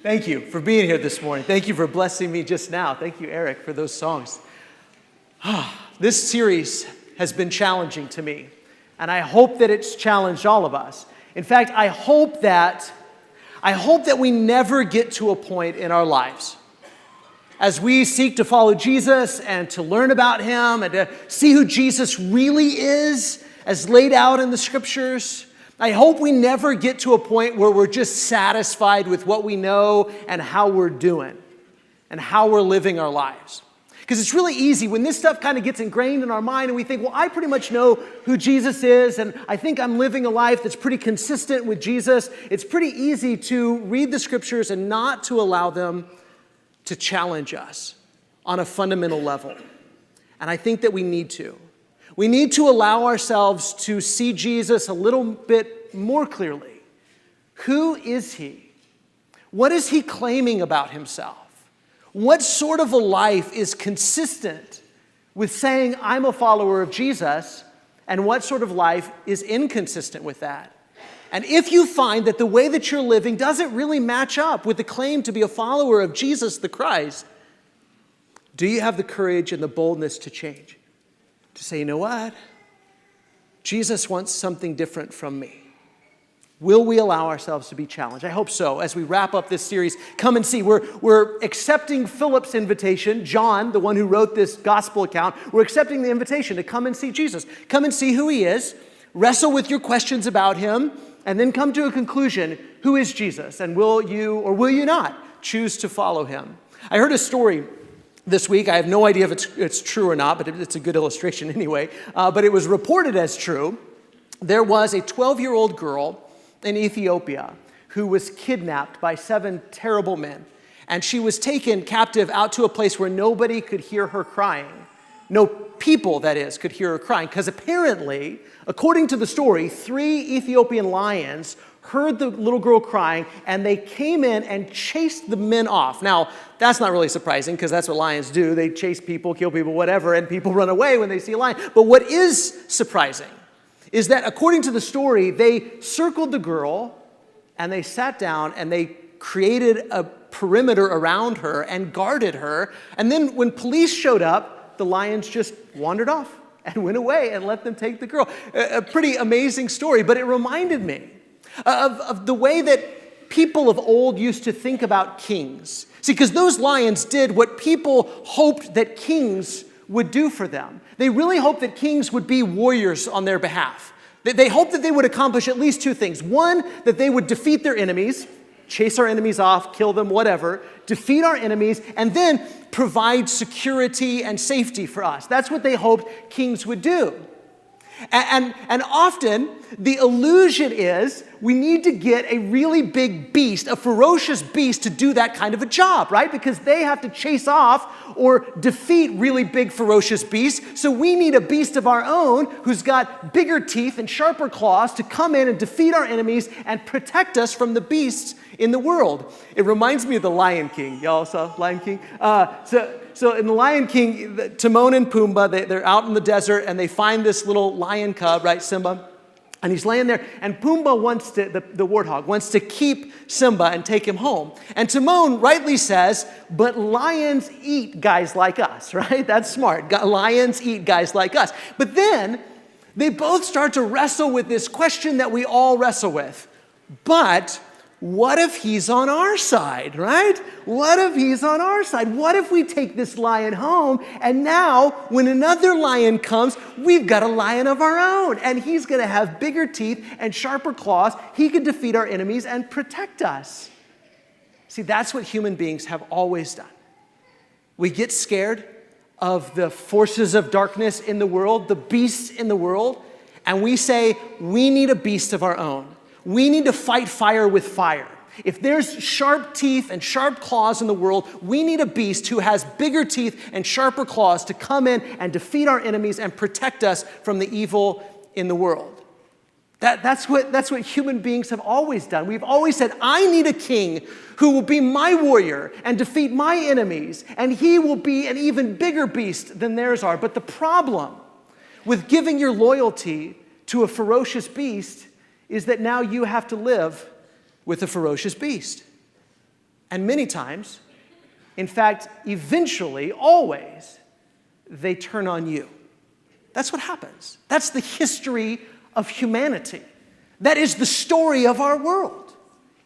Thank you for being here this morning. Thank you for blessing me just now. Thank you, Eric, for those songs. This series has been challenging to me, and I hope that it's challenged all of us. In fact, I hope that we never get to a point in our lives as we seek to follow Jesus and to learn about him and to see who Jesus really is as laid out in the scriptures. I hope we never get to a point where we're just satisfied with what we know and how we're doing and how we're living our lives. Because it's really easy when this stuff kind of gets ingrained in our mind and we think, well, I pretty much know who Jesus is and I think I'm living a life that's pretty consistent with Jesus. It's pretty easy to read the scriptures and not to allow them to challenge us on a fundamental level. And I think that we need to. We need to allow ourselves to see Jesus a little bit more clearly. Who is he? What is he claiming about himself? What sort of a life is consistent with saying, I'm a follower of Jesus, and what sort of life is inconsistent with that? And if you find that the way that you're living doesn't really match up with the claim to be a follower of Jesus the Christ, do you have the courage and the boldness to change? To say, you know what? Jesus wants something different from me. Will we allow ourselves to be challenged? I hope so. As we wrap up this series, come and see. We're accepting Philip's invitation. John, the one who wrote this gospel account, we're accepting the invitation to come and see Jesus. Come and see who he is. Wrestle with your questions about him. And then come to a conclusion. Who is Jesus? And will you or will you not choose to follow him? I heard a story this week. I have no idea if it's true or not, but it's a good illustration anyway. But it was reported as true. There was a 12-year-old girl in Ethiopia who was kidnapped by 7 terrible men. And she was taken captive out to a place where nobody could hear her crying. No people, that is, could hear her crying. Because apparently, according to the story, 3 Ethiopian lions heard the little girl crying, and they came in and chased the men off. Now, that's not really surprising, because that's what lions do. They chase people, kill people, whatever, and people run away when they see a lion. But what is surprising is that, according to the story, they circled the girl, and they sat down, and they created a perimeter around her and guarded her. And then when police showed up, the lions just wandered off and went away and let them take the girl. A pretty amazing story, but it reminded me of the way that people of old used to think about kings. See, because those lions did what people hoped that kings would do for them. They really hoped that kings would be warriors on their behalf. They hoped that they would accomplish at least 2 things. One, that they would defeat their enemies, chase our enemies off, kill them, whatever, defeat our enemies, and then provide security and safety for us. That's what they hoped kings would do. And often, the illusion is we need to get a really big beast, a ferocious beast, to do that kind of a job, right? Because they have to chase off or defeat really big, ferocious beasts. So we need a beast of our own who's got bigger teeth and sharper claws to come in and defeat our enemies and protect us from the beasts in the world. It reminds me of the Lion King. Y'all saw Lion King? So in the Lion King, Timon and Pumbaa, they're out in the desert and they find this little lion cub, right, Simba? And he's laying there, and Pumbaa the warthog, wants to keep Simba and take him home. And Timon rightly says, but lions eat guys like us, right? That's smart. Lions eat guys like us. But then they both start to wrestle with this question that we all wrestle with. But what if he's on our side, right? What if he's on our side? What if we take this lion home, and now when another lion comes, we've got a lion of our own, and he's going to have bigger teeth and sharper claws. He can defeat our enemies and protect us. See, that's what human beings have always done. We get scared of the forces of darkness in the world, the beasts in the world, and we say, we need a beast of our own. We need to fight fire with fire. If there's sharp teeth and sharp claws in the world, we need a beast who has bigger teeth and sharper claws to come in and defeat our enemies and protect us from the evil in the world. That's what human beings have always done. We've always said, I need a king who will be my warrior and defeat my enemies, and he will be an even bigger beast than theirs are. But the problem with giving your loyalty to a ferocious beast is that now you have to live with a ferocious beast. And many times, in fact, eventually, always, they turn on you. That's what happens. That's the history of humanity. That is the story of our world,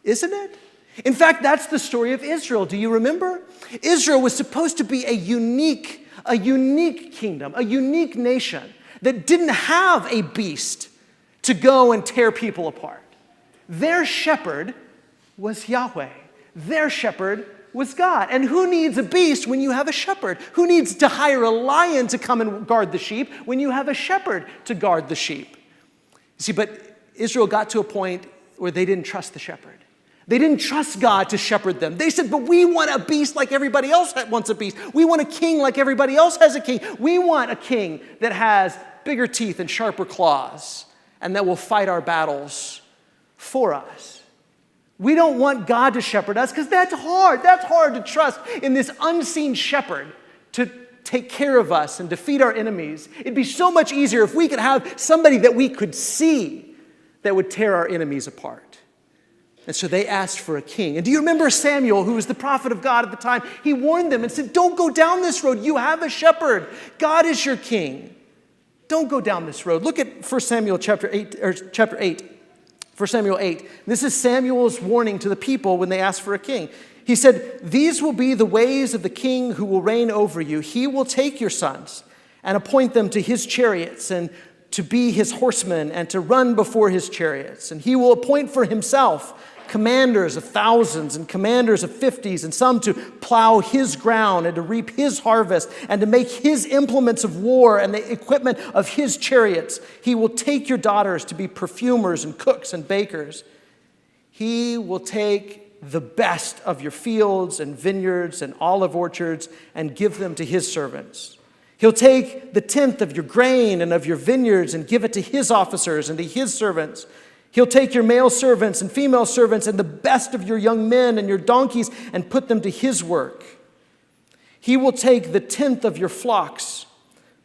isn't it? In fact, that's the story of Israel. Do you remember? Israel was supposed to be a unique kingdom, a unique nation that didn't have a beast to go and tear people apart. Their shepherd was Yahweh. Their shepherd was God. And who needs a beast when you have a shepherd? Who needs to hire a lion to come and guard the sheep when you have a shepherd to guard the sheep? See, but Israel got to a point where they didn't trust the shepherd. They didn't trust God to shepherd them. They said, but we want a beast like everybody else wants a beast. We want a king like everybody else has a king. We want a king that has bigger teeth and sharper claws and that will fight our battles for us. We don't want God to shepherd us because that's hard. That's hard to trust in this unseen shepherd to take care of us and defeat our enemies. It'd be so much easier if we could have somebody that we could see that would tear our enemies apart. And so they asked for a king. And do you remember Samuel, who was the prophet of God at the time? He warned them and said, don't go down this road. You have a shepherd. God is your king. Don't go down this road. Look at 1 Samuel chapter 8. 1 Samuel 8. This is Samuel's warning to the people when they asked for a king. He said, these will be the ways of the king who will reign over you. He will take your sons and appoint them to his chariots and to be his horsemen and to run before his chariots. And he will appoint for himself commanders of thousands and commanders of 50s, and some to plow his ground and to reap his harvest and to make his implements of war and the equipment of his chariots. He will take your daughters to be perfumers and cooks and bakers. He will take the best of your fields and vineyards and olive orchards and give them to his servants. He'll take the tenth of your grain and of your vineyards and give it to his officers and to his servants. He'll take your male servants and female servants and the best of your young men and your donkeys and put them to his work. He will take the tenth of your flocks.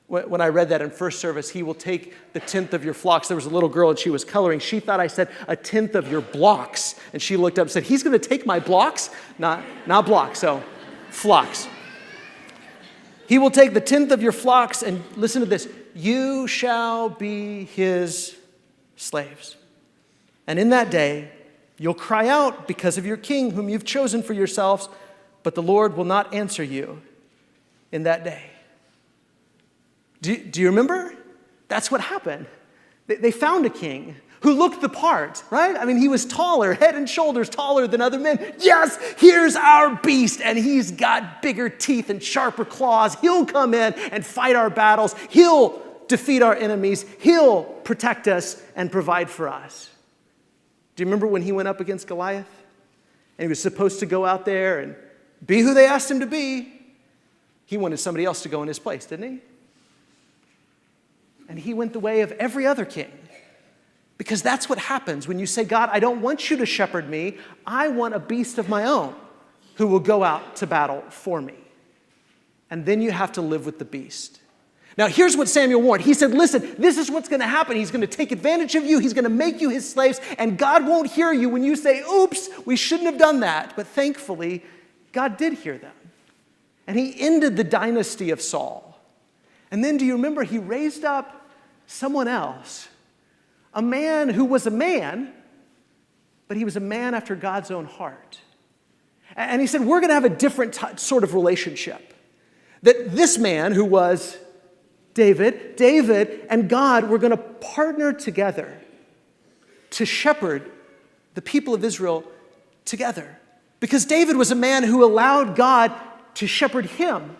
When I read that in first service, he will take the tenth of your flocks. There was a little girl and she was coloring. She thought I said a tenth of your blocks. And she looked up and said, he's going to take my blocks? Not blocks, so flocks. He will take the tenth of your flocks, and listen to this, you shall be his slaves. And in that day, you'll cry out because of your king whom you've chosen for yourselves, but the Lord will not answer you in that day. Do you remember? That's what happened. They found a king who looked the part, right? I mean, he was taller, head and shoulders taller than other men. Yes, here's our beast, and he's got bigger teeth and sharper claws. He'll come in and fight our battles. He'll defeat our enemies. He'll protect us and provide for us. Do you remember when he went up against Goliath? And he was supposed to go out there and be who they asked him to be. He wanted somebody else to go in his place, didn't he? And he went the way of every other king. Because that's what happens when you say, God, I don't want you to shepherd me. I want a beast of my own who will go out to battle for me. And then you have to live with the beast. Now, here's what Samuel warned. He said, listen, this is what's going to happen. He's going to take advantage of you. He's going to make you his slaves. And God won't hear you when you say, oops, we shouldn't have done that. But thankfully, God did hear them. And he ended the dynasty of Saul. And then do you remember he raised up someone else? A man who was a man, but he was a man after God's own heart. And he said, we're going to have a different sort of relationship. That this man who was David and God were going to partner together to shepherd the people of Israel together. Because David was a man who allowed God to shepherd him.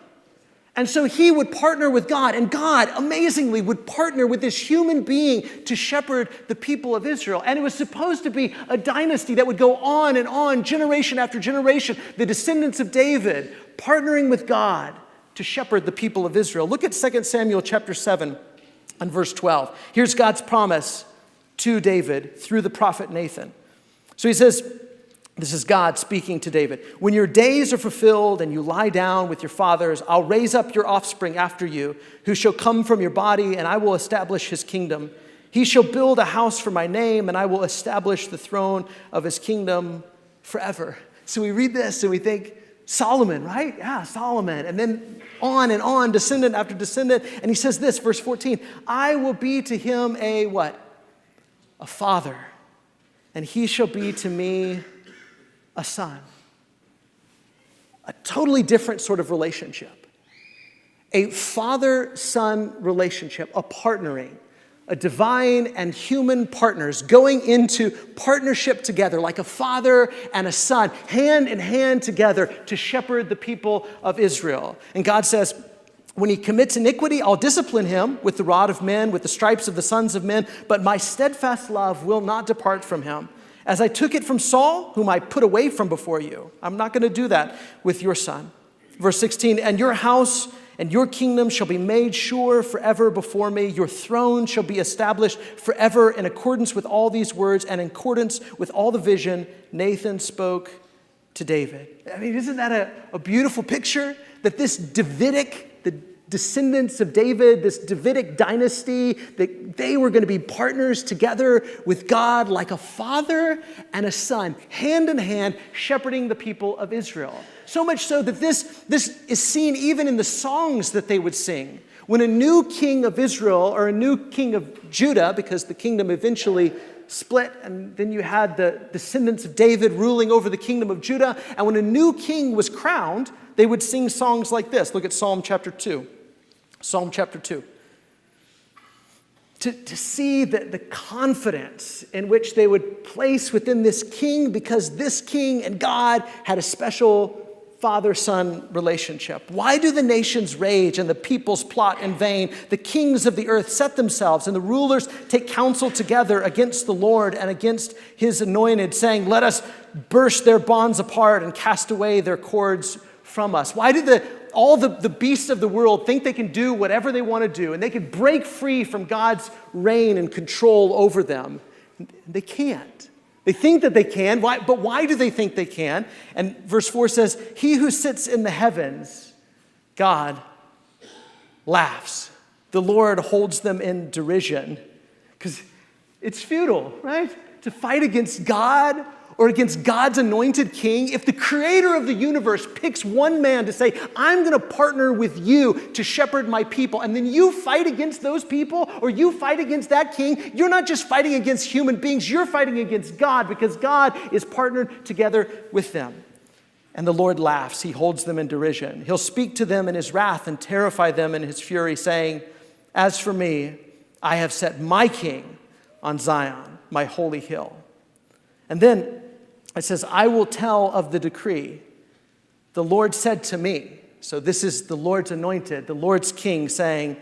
And so he would partner with God, and God, amazingly, would partner with this human being to shepherd the people of Israel. And it was supposed to be a dynasty that would go on and on, generation after generation, the descendants of David partnering with God to shepherd the people of Israel. Look at 2 Samuel chapter 7 and verse 12. Here's God's promise to David through the prophet Nathan. So he says, this is God speaking to David. When your days are fulfilled and you lie down with your fathers, I'll raise up your offspring after you, who shall come from your body, and I will establish his kingdom. He shall build a house for my name, and I will establish the throne of his kingdom forever. So we read this and we think, Solomon, right? Yeah, Solomon. And then on, descendant after descendant. And he says this, verse 14, I will be to him a what? A father. And he shall be to me a son. A totally different sort of relationship. A father-son relationship, a partnering. A divine and human partners going into partnership together like a father and a son, hand in hand together to shepherd the people of Israel. And God says, when he commits iniquity, I'll discipline him with the rod of men, with the stripes of the sons of men, but my steadfast love will not depart from him. As I took it from Saul, whom I put away from before you, I'm not going to do that with your son. Verse 16, and your house and your kingdom shall be made sure forever before me. Your throne shall be established forever in accordance with all these words and in accordance with all the vision Nathan spoke to David. I mean, isn't that a beautiful picture? That this Davidic, the descendants of David, this Davidic dynasty, that they were going to be partners together with God like a father and a son, hand in hand, shepherding the people of Israel. So much so that this is seen even in the songs that they would sing. When a new king of Israel or a new king of Judah, because the kingdom eventually split, and then you had the descendants of David ruling over the kingdom of Judah, and when a new king was crowned, they would sing songs like this. Look at Psalm chapter 2. Psalm chapter 2. To see the confidence in which they would place within this king, because this king and God had a special father-son relationship. Why do the nations rage and the peoples plot in vain? The kings of the earth set themselves and the rulers take counsel together against the Lord and against his anointed, saying, let us burst their bonds apart and cast away their cords from us. Why do all the beasts of the world think they can do whatever they want to do and they can break free from God's reign and control over them? They can't. They think that they can, but why do they think they can? And verse 4 says, he who sits in the heavens, God, laughs. The Lord holds them in derision. Because it's futile, right? To fight against God or against God's anointed king. If the creator of the universe picks one man to say, I'm going to partner with you to shepherd my people, and then you fight against those people or you fight against that king, you're not just fighting against human beings, you're fighting against God because God is partnered together with them. And the Lord laughs. He holds them in derision. He'll speak to them in his wrath and terrify them in his fury, saying, as for me, I have set my king on Zion, my holy hill. And then it says, I will tell of the decree. The Lord said to me, so this is the Lord's anointed, the Lord's king saying,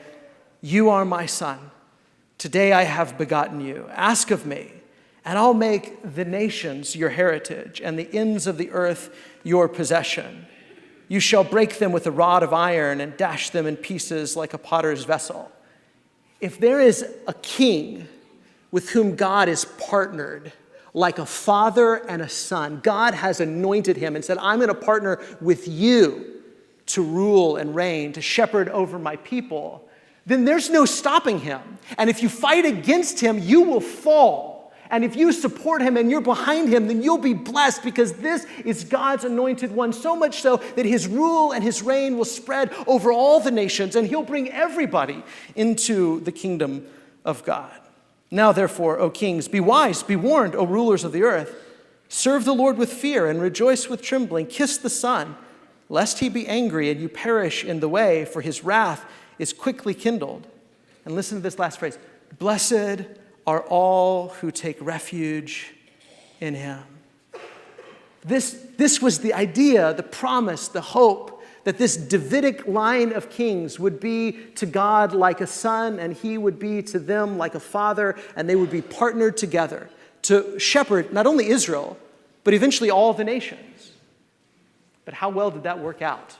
you are my son. Today I have begotten you. Ask of me, and I'll make the nations your heritage and the ends of the earth your possession. You shall break them with a rod of iron and dash them in pieces like a potter's vessel. If there is a king with whom God is partnered, like a father and a son, God has anointed him and said, I'm going to partner with you to rule and reign, to shepherd over my people, then there's no stopping him. And if you fight against him, you will fall. And if you support him and you're behind him, then you'll be blessed because this is God's anointed one, so much so that his rule and his reign will spread over all the nations and he'll bring everybody into the kingdom of God. Now, therefore, O kings, be wise, be warned, O rulers of the earth. Serve the Lord with fear and rejoice with trembling. Kiss the Son, lest he be angry and you perish in the way, for his wrath is quickly kindled. And listen to this last phrase. Blessed are all who take refuge in him. This was the idea, the promise, the hope, that this Davidic line of kings would be to God like a son, and he would be to them like a father, and they would be partnered together to shepherd not only Israel, but eventually all the nations. But how well did that work out?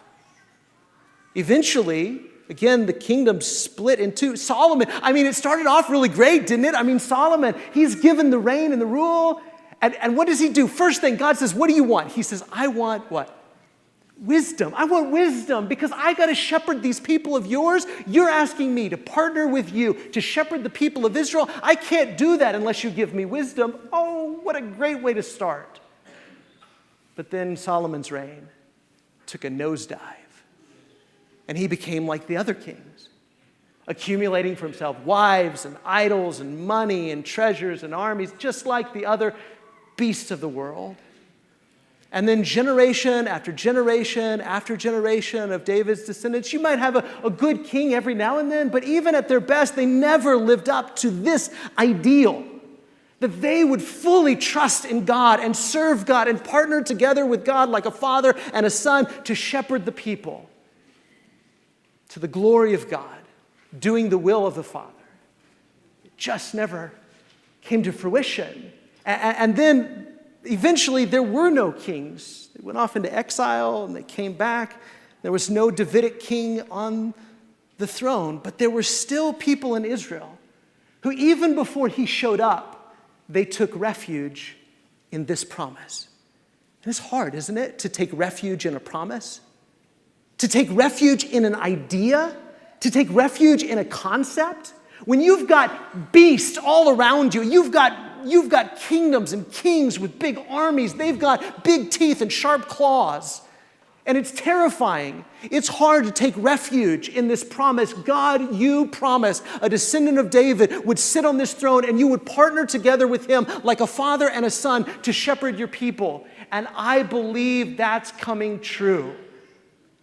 Eventually, again, the kingdom split in two. Solomon, it started off really great, didn't it? Solomon, he's given the reign and the rule, and what does he do? First thing, God says, what do you want? He says, I want what? Wisdom. I want wisdom because I got to shepherd these people of yours. You're asking me to partner with you to shepherd the people of Israel. I can't do that unless you give me wisdom. Oh, what a great way to start. But then Solomon's reign took a nosedive, and he became like the other kings, accumulating for himself wives and idols and money and treasures and armies, just like the other beasts of the world. And then generation after generation after generation of David's descendants, you might have a good king every now and then, but even at their best, they never lived up to this ideal, that they would fully trust in God and serve God and partner together with God like a father and a son to shepherd the people to the glory of God, doing the will of the Father. It just never came to fruition. And then eventually there were no kings. They went off into exile and they came back. There was no Davidic king on the throne, but there were still people in Israel who, even before he showed up, they took refuge in this promise. And it's hard, isn't it, to take refuge in a promise? To take refuge in an idea? To take refuge in a concept? When you've got beasts all around you, you've got kingdoms and kings with big armies. They've got big teeth and sharp claws. And it's terrifying. It's hard to take refuge in this promise. God, you promised a descendant of David would sit on this throne and you would partner together with him like a father and a son to shepherd your people. And I believe that's coming true.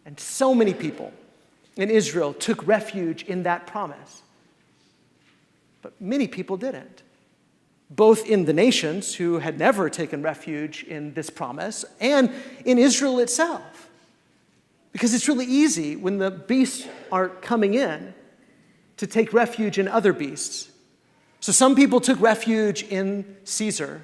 And so many people in Israel took refuge in that promise. But many people didn't. Both in the nations who had never taken refuge in this promise and in Israel itself. Because it's really easy when the beasts are coming in to take refuge in other beasts. So some people took refuge in Caesar.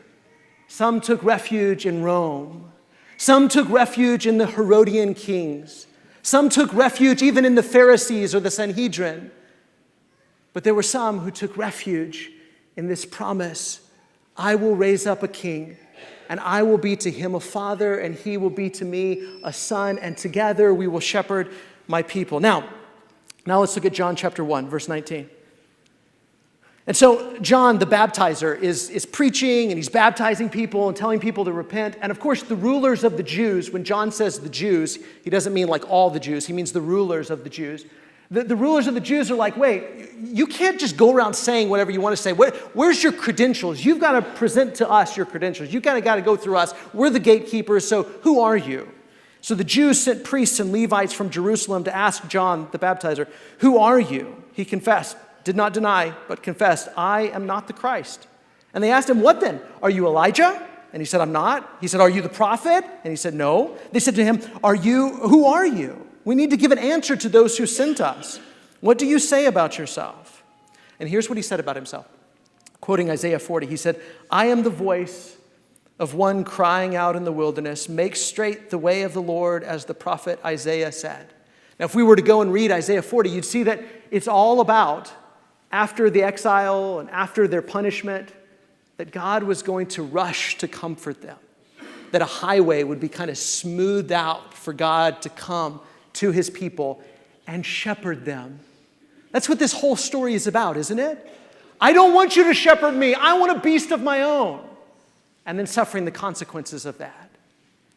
Some took refuge in Rome. Some took refuge in the Herodian kings. Some took refuge even in the Pharisees or the Sanhedrin. But there were some who took refuge in this promise: I will raise up a king, and I will be to him a father, and he will be to me a son, and together we will shepherd my people. Now let's look at John chapter 1, verse 19. And so John the baptizer is preaching, and he's baptizing people and telling people to repent. And of course, the rulers of the Jews, when John says the Jews, he doesn't mean like all the Jews, he means the rulers of the Jews. The rulers of the Jews are like, wait, you can't just go around saying whatever you want to say. Where's your credentials? You've got to present to us your credentials. You've got to go through us. We're the gatekeepers, so who are you? So the Jews sent priests and Levites from Jerusalem to ask John the baptizer, who are you? He confessed, did not deny, but confessed, I am not the Christ. And they asked him, what then? Are you Elijah? And he said, I'm not. He said, are you the prophet? And he said, no. They said to him, who are you? We need to give an answer to those who sent us. What do you say about yourself? And here's what he said about himself. Quoting Isaiah 40, he said, I am the voice of one crying out in the wilderness, make straight the way of the Lord, as the prophet Isaiah said. Now, if we were to go and read Isaiah 40, you'd see that it's all about, after the exile and after their punishment, that God was going to rush to comfort them. That a highway would be kind of smoothed out for God to come to his people and shepherd them. That's what this whole story is about, isn't it? I don't want you to shepherd me. I want a beast of my own. And then suffering the consequences of that.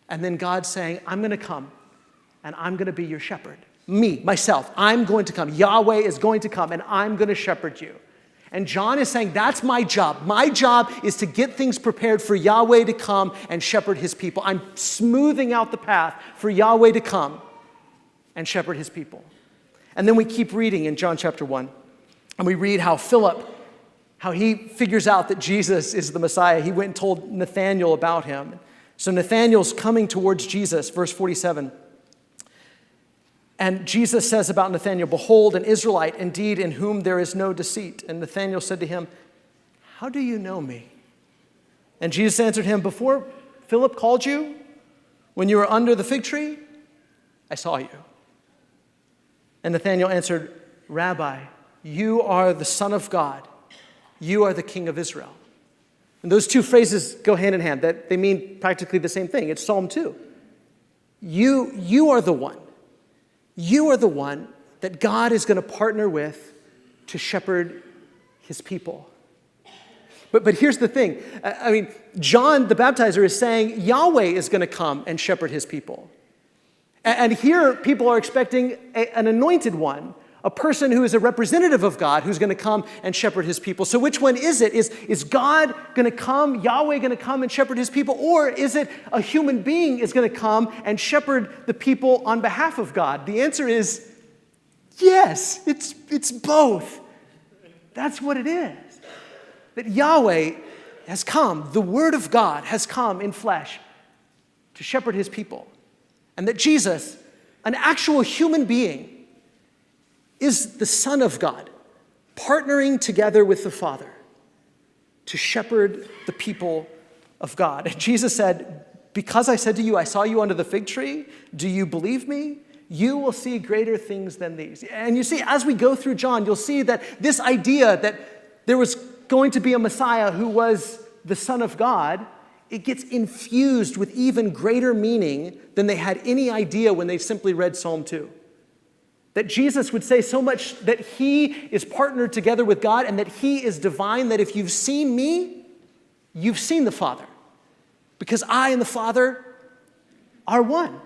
And then God saying, I'm going to come and I'm going to be your shepherd. Me, myself, I'm going to come. Yahweh is going to come and I'm going to shepherd you. And John is saying, that's my job. My job is to get things prepared for Yahweh to come and shepherd his people. I'm smoothing out the path for Yahweh to come and shepherd his people. And then we keep reading in John chapter 1. And we read how Philip, how he figures out that Jesus is the Messiah. He went and told Nathaniel about him. So Nathaniel's coming towards Jesus, verse 47. And Jesus says about Nathanael, behold, an Israelite indeed in whom there is no deceit. And Nathanael said to him, how do you know me? And Jesus answered him, before Philip called you, when you were under the fig tree, I saw you. And Nathanael answered, Rabbi, you are the Son of God. You are the King of Israel. And those two phrases go hand in hand. That they mean practically the same thing. It's Psalm 2. You are the one. You are the one that God is going to partner with to shepherd his people. But here's the thing. I mean, John the Baptizer is saying Yahweh is going to come and shepherd his people. And here people are expecting an anointed one, a person who is a representative of God who's going to come and shepherd his people. So which one is it? Is God going to come, Yahweh going to come and shepherd his people? Or is it a human being is going to come and shepherd the people on behalf of God? The answer is yes, it's both. That's what it is. That Yahweh has come, the Word of God has come in flesh to shepherd his people. And that Jesus, an actual human being, is the Son of God, partnering together with the Father to shepherd the people of God. And Jesus said, because I said to you, I saw you under the fig tree, do you believe me? You will see greater things than these. And you see, as we go through John, you'll see that this idea that there was going to be a Messiah who was the Son of God, it gets infused with even greater meaning than they had any idea when they simply read Psalm 2. That Jesus would say so much that he is partnered together with God and that he is divine, that if you've seen me, you've seen the Father. Because I and the Father are one.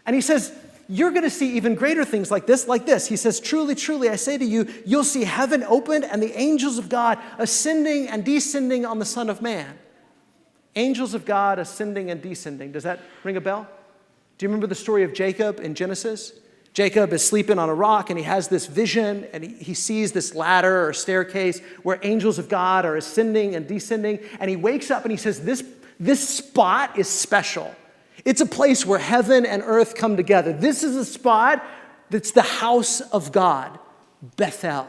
And he says, you're going to see even greater things like this. He says, truly, truly, I say to you, you'll see heaven opened and the angels of God ascending and descending on the Son of Man. Angels of God ascending and descending. Does that ring a bell? Do you remember the story of Jacob in Genesis? Jacob is sleeping on a rock and he has this vision and he sees this ladder or staircase where angels of God are ascending and descending. And he wakes up and he says, this spot is special. It's a place where heaven and earth come together. This is a spot that's the house of God, Bethel.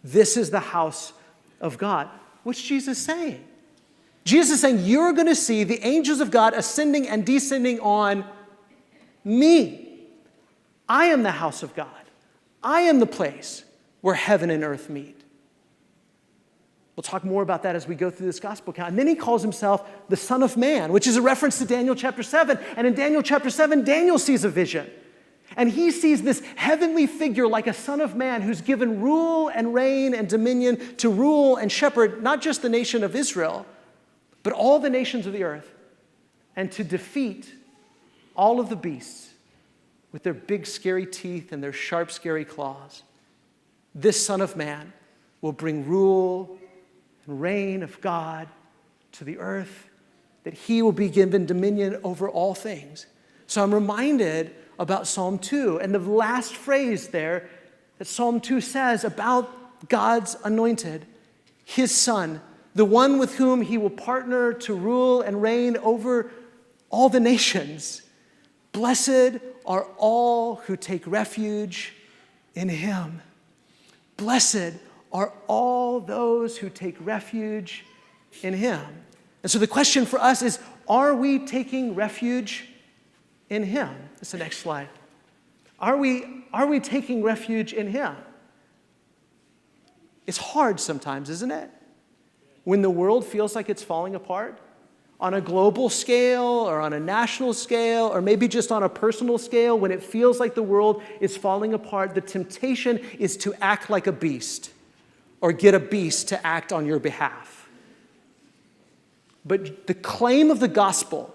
This is the house of God. What's Jesus saying? Jesus is saying, you're going to see the angels of God ascending and descending on me. I am the house of God. I am the place where heaven and earth meet. We'll talk more about that as we go through this gospel account. And then he calls himself the Son of Man, which is a reference to Daniel chapter 7. And in Daniel chapter 7, Daniel sees a vision. And he sees this heavenly figure like a son of man who's given rule and reign and dominion to rule and shepherd not just the nation of Israel, but all the nations of the earth, and to defeat all of the beasts with their big, scary teeth and their sharp, scary claws. This Son of Man will bring rule and reign of God to the earth, that he will be given dominion over all things. So I'm reminded about Psalm 2 and the last phrase there that Psalm 2 says about God's anointed, his Son, the one with whom he will partner to rule and reign over all the nations. Blessed are all who take refuge in him. Blessed are all those who take refuge in him. And so the question for us is, are we taking refuge in him? That's the next slide. Are we taking refuge in him? It's hard sometimes, isn't it? When the world feels like it's falling apart, on a global scale or on a national scale or maybe just on a personal scale, when it feels like the world is falling apart, the temptation is to act like a beast or get a beast to act on your behalf. But the claim of the gospel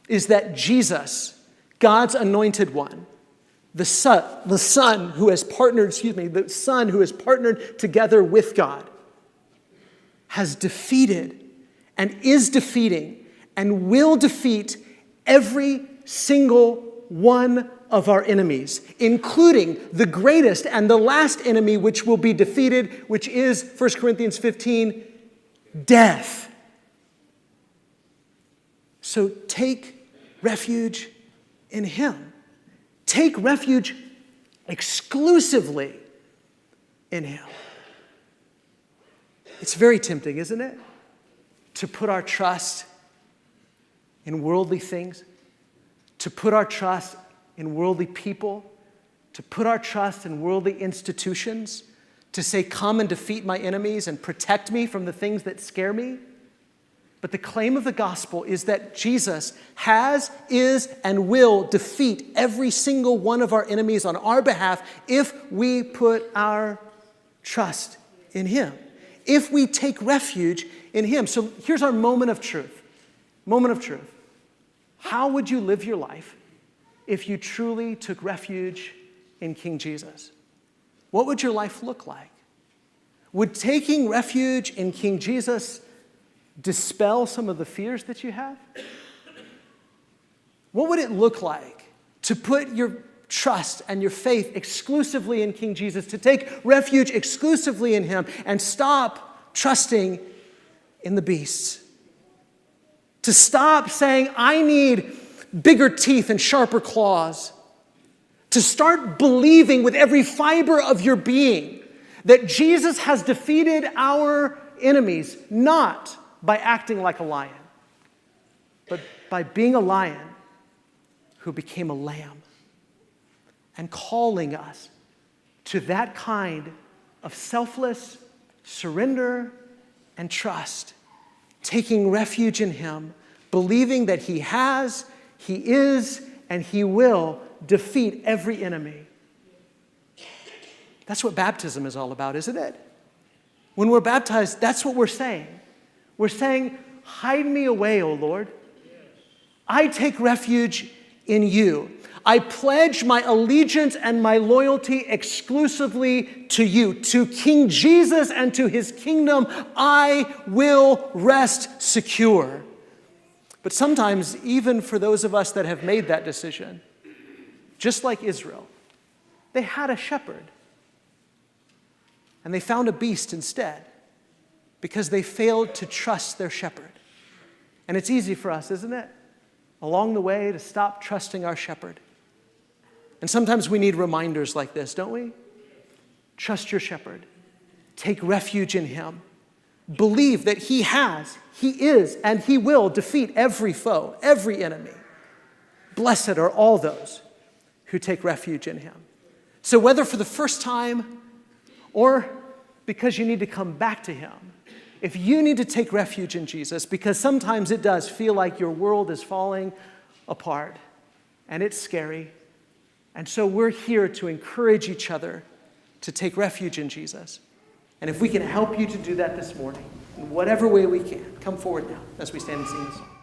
is that Jesus, God's anointed one, the Son who has partnered together with God, has defeated and is defeating and will defeat every single one of our enemies, including the greatest and the last enemy which will be defeated, which is, 1 Corinthians 15, death. So take refuge in him. Take refuge exclusively in him. It's very tempting, isn't it? To put our trust in worldly things, to put our trust in worldly people, to put our trust in worldly institutions, to say, come and defeat my enemies and protect me from the things that scare me. But the claim of the gospel is that Jesus has, is, and will defeat every single one of our enemies on our behalf if we put our trust in him. if we take refuge in him. So here's our moment of truth. Moment of truth. How would you live your life if you truly took refuge in King Jesus? What would your life look like? Would taking refuge in King Jesus dispel some of the fears that you have? What would it look like to put your trust and your faith exclusively in King Jesus, to take refuge exclusively in him and stop trusting in the beasts? To stop saying, I need bigger teeth and sharper claws. To start believing with every fiber of your being that Jesus has defeated our enemies, not by acting like a lion, but by being a lion who became a lamb and calling us to that kind of selfless surrender and trust, taking refuge in him, believing that he has, he is, and he will defeat every enemy. That's what baptism is all about, isn't it? When we're baptized, that's what we're saying. We're saying, hide me away, O Lord. I take refuge in you. I pledge my allegiance and my loyalty exclusively to you. To King Jesus and to his kingdom, I will rest secure. But sometimes, even for those of us that have made that decision, just like Israel, they had a shepherd. And they found a beast instead because they failed to trust their shepherd. And it's easy for us, isn't it? Along the way to stop trusting our shepherd. And sometimes we need reminders like this, don't we? Trust your shepherd. Take refuge in him. Believe that he has, he is, and he will defeat every foe, every enemy. Blessed are all those who take refuge in him. So whether for the first time or because you need to come back to him, if you need to take refuge in Jesus, because sometimes it does feel like your world is falling apart and it's scary. And so we're here to encourage each other to take refuge in Jesus. And if we can help you to do that this morning, in whatever way we can, come forward now as we stand and sing this song.